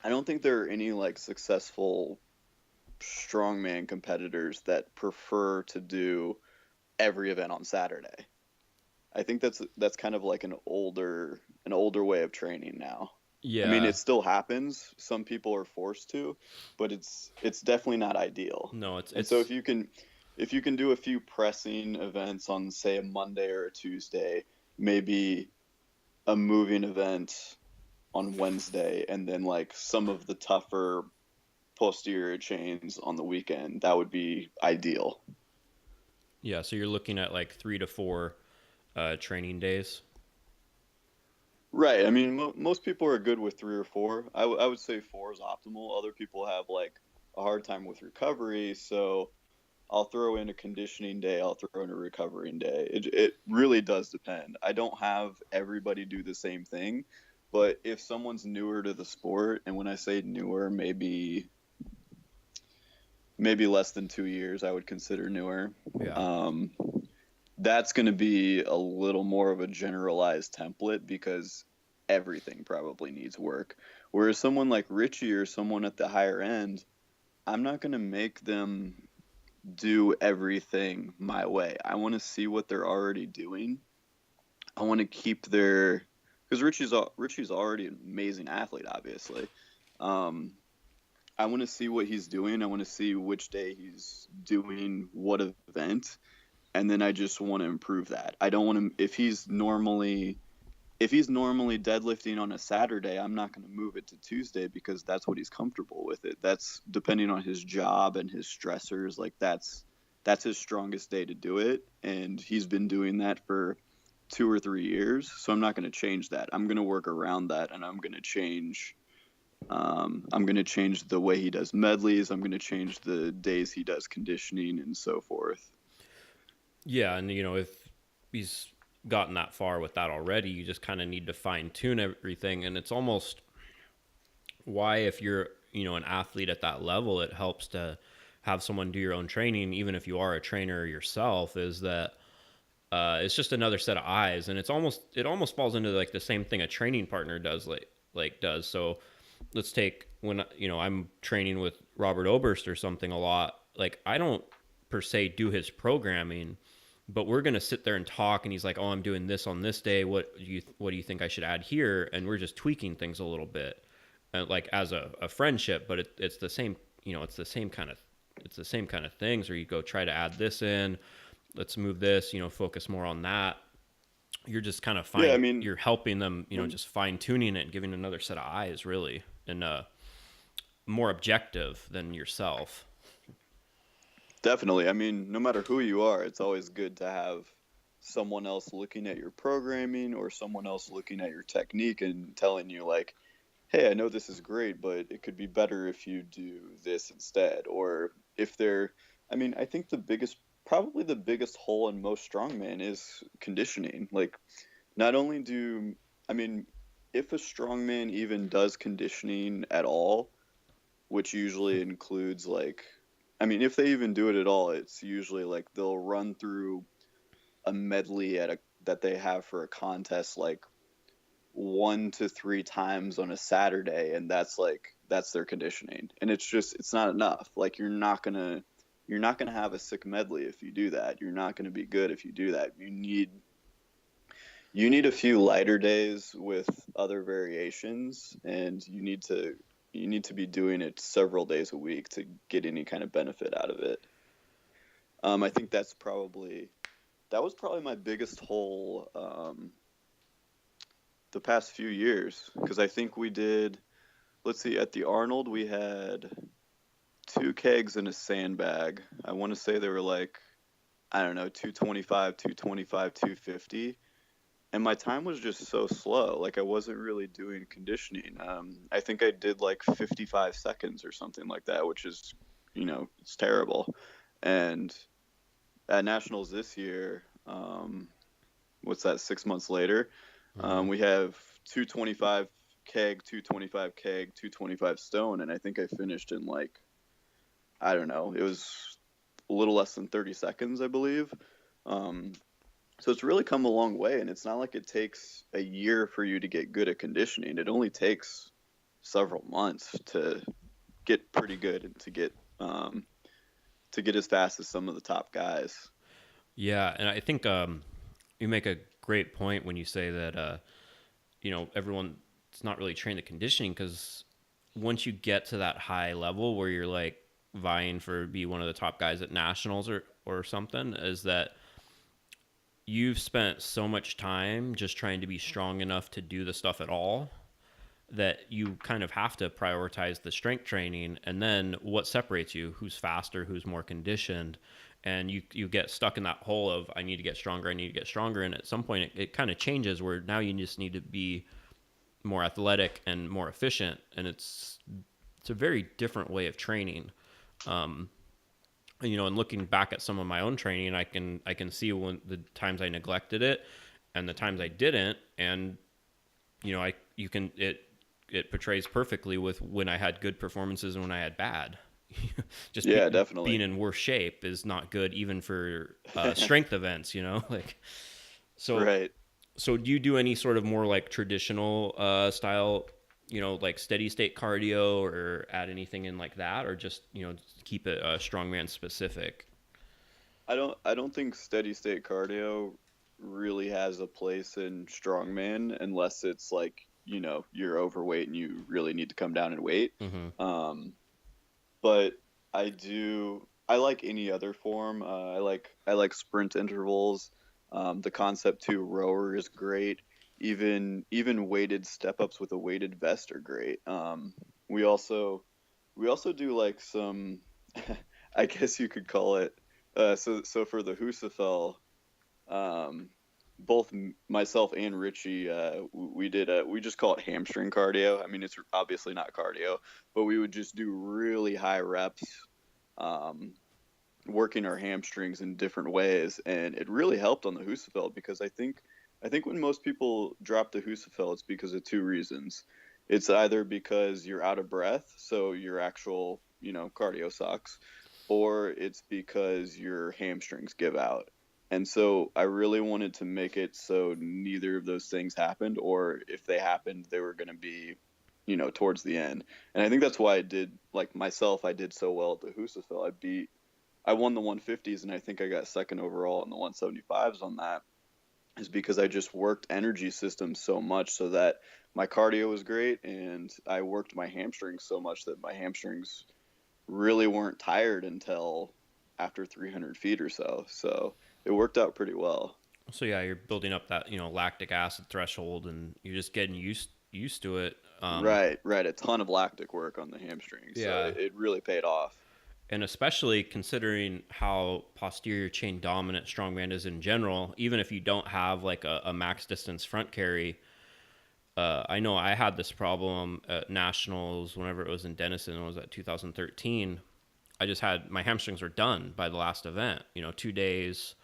there are any like successful strongman competitors that prefer to do every event on Saturday. I think that's kind of like an older way of training now. I mean, Yeah. it still happens. Some people are forced to, but it's definitely not ideal. No, it's And so it's if you can do a few pressing events on, say, a Monday or a Tuesday, maybe a moving event on Wednesday, and then like some of the tougher posterior chains on the weekend, that would be ideal. yeah. So you're looking at like 3 to 4 training days. Right. I mean, most people are good with 3 or 4. I would say 4 is optimal. Other people have like a hard time with recovery, so I'll throw in a conditioning day. I'll throw in a recovering day. It really does depend. I don't have everybody do the same thing, but if someone's newer to the sport, and when I say newer, maybe less than 2 years, I would consider newer. Yeah. Um, that's going to be a little more of a generalized template because everything probably needs work. Whereas someone like Richie or someone at the higher end, I'm not going to make them do everything my way. I want to see what they're already doing. I want to keep because Richie's already an amazing athlete, obviously. Um, I want to see what he's doing. I want to see which day he's doing what event, and then I just want to improve that. I don't want to if he's normally deadlifting on a Saturday, I'm not going to move it to Tuesday because that's what he's comfortable with it. That's depending on his job and his stressors. Like that's his strongest day to do it, and he's been doing that for 2 or 3 years. So I'm not going to change that. I'm going to work around that, and I'm going to change. I'm going to change the way he does medleys. I'm going to change the days he does conditioning and so forth. Yeah, and if he's gotten that far with that already, you just kind of need to fine tune everything. And it's almost why, if you're an athlete at that level, it helps to have someone do your own training, even if you are a trainer yourself, is that it's just another set of eyes. And it almost falls into like the same thing a training partner does, does. So let's take when I'm training with Robert Oberst or something a lot. Like, I don't per se do his programming, but we're going to sit there and talk, and he's like, "Oh, I'm doing this on this day. What do you think I should add here?" And we're just tweaking things a little bit, like as a friendship. But it's the same, it's the same kind of things where you go try to add this in, let's move this, focus more on that. You're just kind of Yeah, I mean, you're helping them, when just fine tuning it and giving another set of eyes, really, and more objective than yourself. definitely, I mean, no matter who you are, it's always good to have someone else looking at your programming or someone else looking at your technique and telling you like, hey, I know this is great, but it could be better if you do this instead. Or if they're, I mean, I think probably the biggest hole in most strongman is conditioning. Like, not only do, I mean, if a strongman even does conditioning at all, which usually includes like, I mean, if they even do it at all, it's usually like they'll run through a medley that they have for a contest like 1 to 3 times on a Saturday, and that's their conditioning, and it's not enough. Like you're not gonna have a sick medley if you do that. You're not gonna be good if you do that. You need a few lighter days with other variations, and you need to be doing it several days a week to get any kind of benefit out of it. I think that was probably my biggest hole the past few years because I think we did. Let's see, at the Arnold we had two kegs and a sandbag. I want to say they were like, I don't know, 225, 225, 250. And my time was just so slow. Like I wasn't really doing conditioning. I think I did like 55 seconds or something like that, which is, it's terrible. And at Nationals this year, what's that, 6 months later, Hmm. we have 225 keg, 225 keg, 225 stone. And I think I finished in like, I don't know, it was a little less than 30 seconds, I believe. Um, so it's really come a long way, and it's not like it takes a year for you to get good at conditioning. It only takes several months to get pretty good and to get as fast as some of the top guys. Yeah, and I think you make a great point when you say that everyone's not really trained to conditioning because once you get to that high level where you're like vying for be one of the top guys at nationals or something, is that you've spent so much time just trying to be strong enough to do the stuff at all that you kind of have to prioritize the strength training and then what separates you, who's faster, who's more conditioned, and you get stuck in that hole of I need to get stronger, I need to get stronger, and at some point it kind of changes where now you just need to be more athletic and more efficient, and it's a very different way of training. um, and looking back at some of my own training, I can see when the times I neglected it and the times I didn't, and I you can it portrays perfectly with when I had good performances and when I had bad. Just Yeah, being definitely. in worse shape is not good even for strength events. Like so. Right. So do you do any sort of more like traditional style, like steady state cardio, or add anything in like that, or just keep it strongman specific? I don't think steady state cardio really has a place in strongman unless it's like, you're overweight and you really need to come down in weight. Mm-hmm. Um, but I like any other form. I like sprint intervals. The concept too, rower is great. Even weighted step ups with a weighted vest are great. We also we also do like some, I guess you could call it. So for the Husafel, um, both myself and Richie, we just call it hamstring cardio. I mean, it's obviously not cardio, but we would just do really high reps, um, working our hamstrings in different ways, and it really helped on the Husafel because I think when most people drop the Husafel, it's because of two reasons. It's either because you're out of breath, so your actual cardio sucks, or it's because your hamstrings give out. And so I really wanted to make it so neither of those things happened, or if they happened, they were going to be, towards the end. And I think that's why I did, like myself, I did so well at the Husafel. I won the 150s, and I think I got second overall in the 175s on that, is because I just worked energy systems so much so that my cardio was great, and I worked my hamstrings so much that my hamstrings really weren't tired until after 300 feet or so. So it worked out pretty well. So yeah, you're building up that lactic acid threshold, and you're just getting used to it. Right, right. A ton of lactic work on the hamstrings, so Yeah, it really paid off. and especially considering how posterior chain dominant strongman is in general, even if you don't have like a max distance front carry. I know I had this problem at nationals whenever it was in Denison. It was at 2013. I just had my hamstrings were done by the last event. 2 days,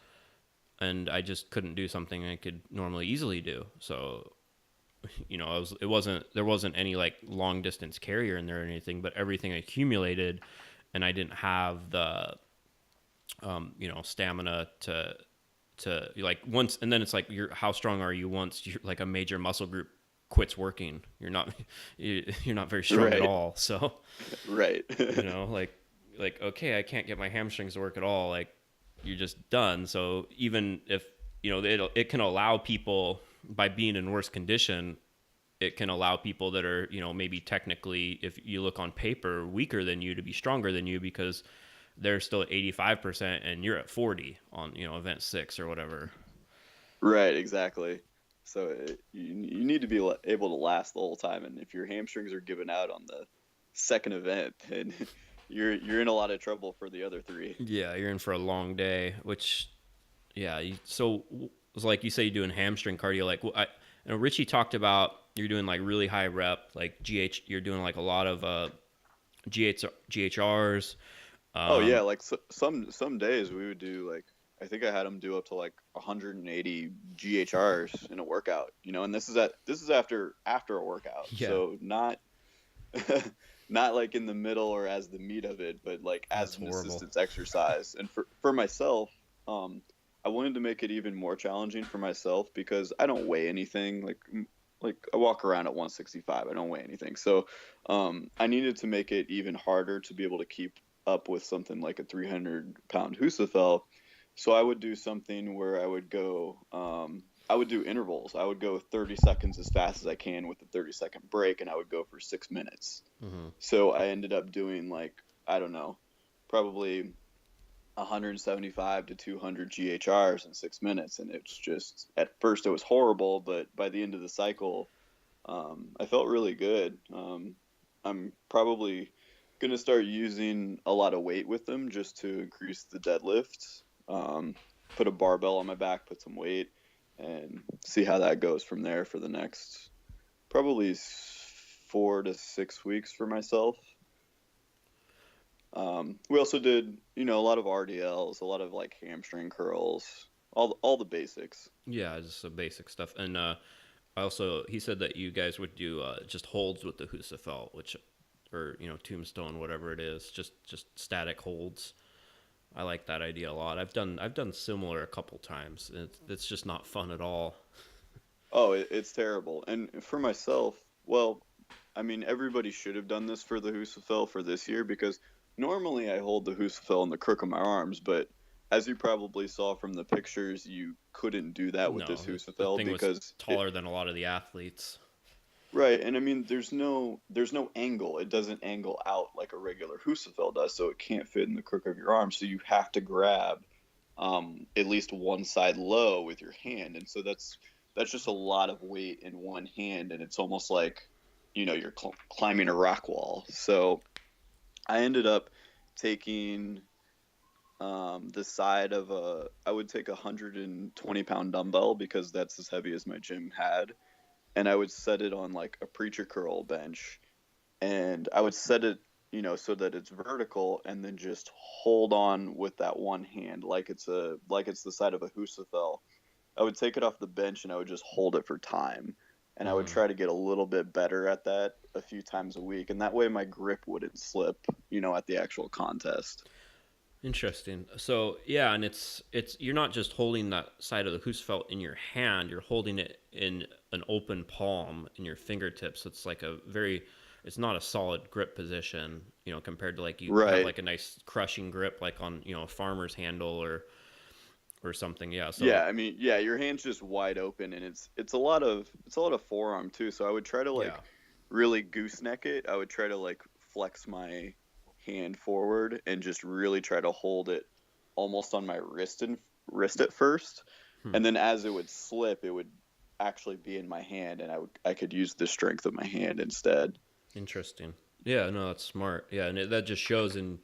and I just couldn't do something I could normally easily do. So there wasn't any like long distance carrier in there or anything, but everything accumulated, and I didn't have the stamina to like once. And then it's like, how strong are you once you're like a major muscle group quits working? You're not very strong at Right, all. So right. like okay, I can't get my hamstrings to work at all. Like, you're just done. So even if it can allow people, by being in worse condition, it can allow people that are maybe technically, if you look on paper, weaker than you, to be stronger than you, because they're still at 85% and you're at 40 on event 6 or whatever. Right, exactly. So you need to be able to last the whole time, and if your hamstrings are giving out on the second event, then you're in a lot of trouble for the other three. Yeah, you're in for a long day. Which, yeah, so it's like you say, you're doing hamstring cardio. Like, Richie talked about, you're doing like really high rep, like you're doing like a lot of GHRs. Oh yeah, like some days we would do like, I think I had them do up to like 180 GHRs in a workout, and this is after a workout, Yeah, so not not like in the middle or as the meat of it, but like that's as an horrible. assistance exercise. And for myself, I wanted to make it even more challenging for myself because I don't weigh anything. Like I walk around at 165. I don't weigh anything. So I needed to make it even harder to be able to keep up with something like a 300-pound Husafel. So I would do something where I would do intervals. I would go 30 seconds as fast as I can with a 30-second break, and I would go for 6 minutes. Mm-hmm. So I ended up doing like, I don't know, probably 175 to 200 GHRs in 6 minutes. And it's just, at first it was horrible, but by the end of the cycle, I felt really good. I'm probably going to start using a lot of weight with them just to increase the deadlift. Put a barbell on my back, put some weight, and see how that goes from there for the next probably 4 to 6 weeks for myself. We also did, a lot of RDLs, a lot of like hamstring curls, all the basics. Yeah, just the basic stuff. And he said that you guys would do just holds with the Husafel, which, or tombstone, whatever it is, just static holds. I like that idea a lot. I've done similar a couple times. It's just not fun at all. Oh, it's terrible. And for myself, well, I mean, everybody should have done this for the Husafel for this year because normally I hold the Husafel in the crook of my arms, but as you probably saw from the pictures, you couldn't do that with this No, the Husafel thing was because taller than a lot of the athletes. right, and I mean, there's no angle. It doesn't angle out like a regular Husafel does, so it can't fit in the crook of your arm. So you have to grab at least one side low with your hand, and so that's just a lot of weight in one hand, and it's almost like you're climbing a rock wall. So I ended up taking the side of I would take 120-pound dumbbell because that's as heavy as my gym had, and I would set it on like a preacher curl bench, and I would set it, so that it's vertical, and then just hold on with that one hand like it's the side of a Husafel. I would take it off the bench and I would just hold it for time. And I would Mm. try to get a little bit better at that a few times a week. And that way my grip wouldn't slip, at the actual contest. Interesting. So yeah, and it's you're not just holding that side of the Husfeld in your hand. You're holding it in an open palm in your fingertips. It's like it's not a solid grip position, compared to like you have Right. like a nice crushing grip like on a farmer's handle or something. Yeah. Yeah, So I mean, yeah, your hand's just wide open, and it's a lot of forearm too. So I would try to yeah. like really gooseneck it. I would try to like flex my hand forward and just really try to hold it almost on my wrist at first. And then as it would slip, it would actually be in my hand, and I could use the strength of my hand instead. Interesting. Yeah, no, that's smart. Yeah, and that just shows in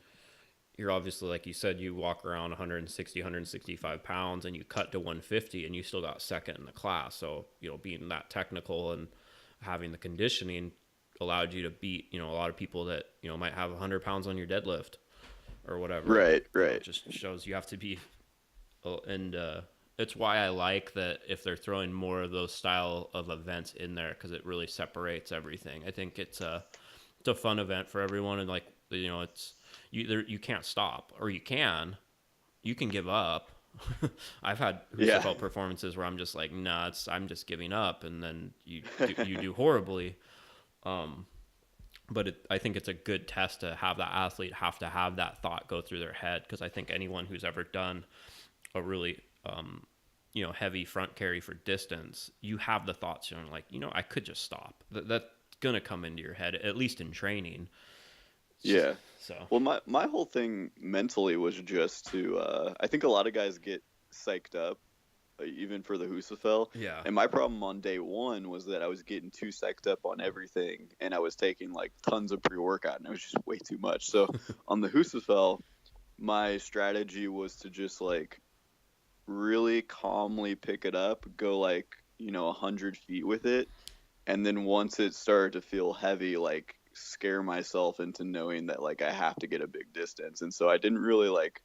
you're obviously, like you said, you walk around 160, 165 pounds and you cut to 150 and you still got second in the class. So, being that technical and having the conditioning allowed you to beat, a lot of people that, might have 100 pounds on your deadlift or whatever. Right, It right. just shows you have to be, and it's why I like that if they're throwing more of those style of events in there, because it really separates everything. I think it's a fun event for everyone, and like it's you can't stop, or you can give up. I've had Yeah. Husafeld performances where I'm just like, nah, I'm just giving up, and then you do horribly. But I think it's a good test to have that athlete have to have that thought go through their head, because I think anyone who's ever done a really heavy front carry for distance, you have the thoughts, like, I could just stop. That's gonna come into your head, at least in training. Yeah. So Well, my whole thing mentally was just to I think a lot of guys get psyched up, even for the Husafell. yeah, And my problem on day one was that I was getting too psyched up on everything, and I was taking like tons of pre-workout, and it was just way too much. So on the Husafell, my strategy was to just like really calmly pick it up, go like 100 feet with it, and then once it started to feel heavy, like scare myself into knowing that like I have to get a big distance. And so I didn't really like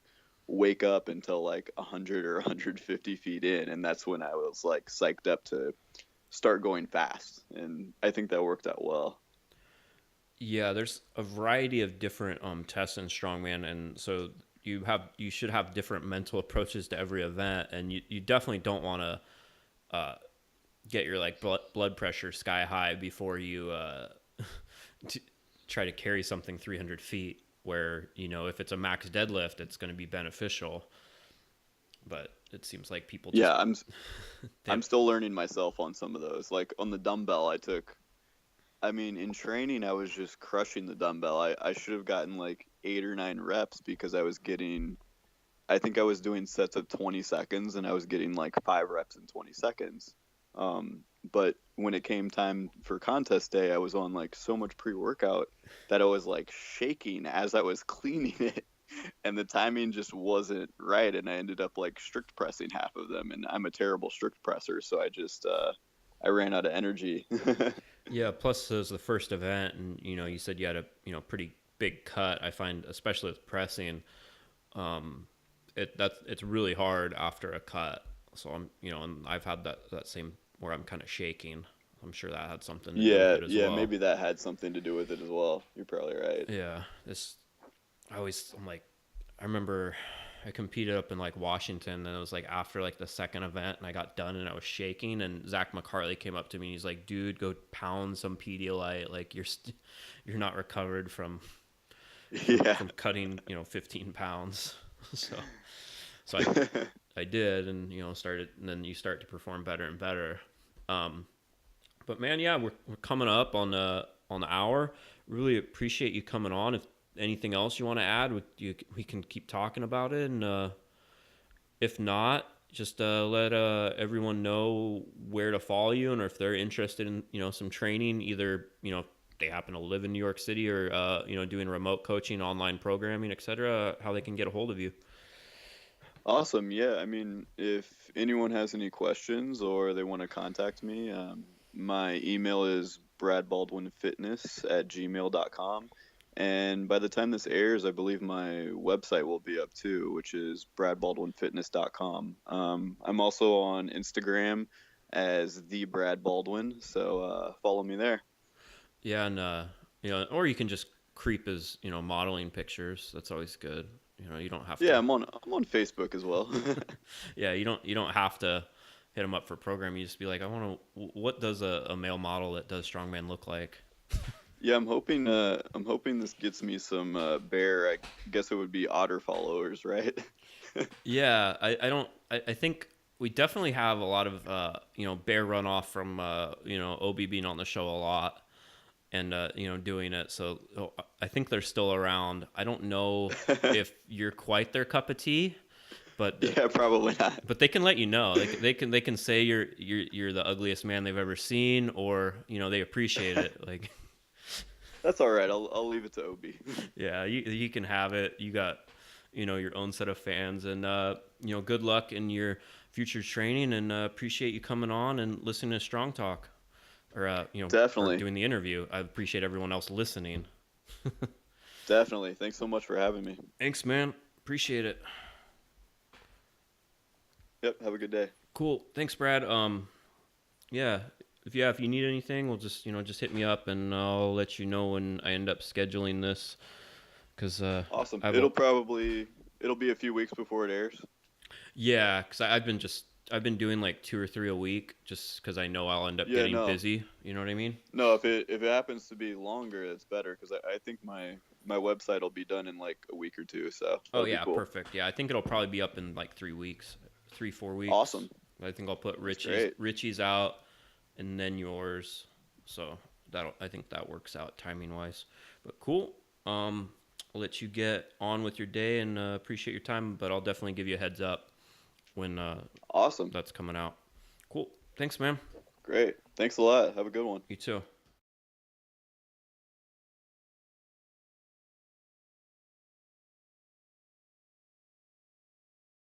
wake up until like 100 or 150 feet in, and that's when I was like psyched up to start going fast, and I think that worked out well. yeah. There's a variety of different tests in strongman, and so you should have different mental approaches to every event, and you definitely don't want to get your like blood pressure sky high before you t- try to carry something 300 feet, where if it's a max deadlift it's going to be beneficial, but it seems like people just Yeah, I'm still learning myself on some of those. Like on the dumbbell, I mean, in training, I was just crushing the dumbbell. I should have gotten like 8 or 9 reps because I think I was doing sets of 20 seconds, and I was getting like 5 reps in 20 seconds. But when it came time for contest day, I was on like so much pre-workout that I was like shaking as I was cleaning it. And the timing just wasn't right. And I ended up like strict pressing half of them. And I'm a terrible strict presser. So I ran out of energy. yeah, plus it was the first event, and you said you had a pretty big cut. I find, especially with pressing, it's really hard after a cut. So I'm and I've had that same where I'm kind of shaking. I'm sure that had something to do with Yeah, it as yeah, well. maybe that had something to do with it as well. You're probably right. Yeah, I'm like, I remember I competed up in like Washington, and it was like after like the second event, and I got done and I was shaking, and Zach McCarley came up to me and he's like, dude, go pound some Pedialyte, like you're not recovered from Yeah. cutting 15 pounds. so I did, and started, and then you start to perform better and better. But man, yeah, we're coming up on the hour. Really appreciate you coming on. If anything else you want to add, we can keep talking about it, and if not, just let everyone know where to follow you, and if they're interested in some training, either if they happen to live in New York City, or doing remote coaching, online programming, etc., how they can get a hold of you. Awesome. Yeah. I mean, if anyone has any questions or they want to contact me, my email is bradbaldwinfitness@gmail.com. And by the time this airs, I believe my website will be up too, which is bradbaldwinfitness.com. I'm also on Instagram as the Brad Baldwin, so follow me there. Yeah, and or you can just creep as modeling pictures. That's always good. You don't have Yeah, to. I'm on Facebook as well. Yeah, you don't have to hit them up for programming. You just be like, I want to. What does a male model that does strongman look like? Yeah, I'm hoping this gets me some bear. I guess it would be otter followers, right? Yeah, I think we definitely have a lot of bear runoff from Obi being on the show a lot, and doing it. So I think they're still around. I don't know if you're quite their cup of tea, But Yeah, probably not. but they can let you know. They can say you're the ugliest man they've ever seen, or they appreciate it. Like, That's all right. I'll leave it to Obi. yeah, you can have it. You got your own set of fans, and good luck in your future training, and appreciate you coming on and listening to Strong Talk, or or Definitely. doing the interview. I appreciate everyone else listening. Definitely. Thanks so much for having me. Thanks, man. Appreciate it. Yep. Have a good day. Cool. Thanks, Brad. Yeah. If you need anything, we'll just just hit me up, and I'll let you know when I end up scheduling this. Cause Awesome. I It'll be a few weeks before it airs. Yeah, because I've been doing like 2 or 3 a week, just because I know I'll end up Yeah, getting no. busy. You know what I mean? No, if it happens to be longer, it's better because I think my website will be done in like a week or two. So Oh that'll be yeah, cool. perfect. Yeah, I think it'll probably be up in like 3 weeks, 4 weeks. Awesome. I think I'll put That's great. Richie's out, and then yours. So I think that works out timing wise. But cool. I'll let you get on with your day, and appreciate your time. But I'll definitely give you a heads up when Awesome. that's coming out. Cool. Thanks, man. Great. Thanks a lot. Have a good one. You too.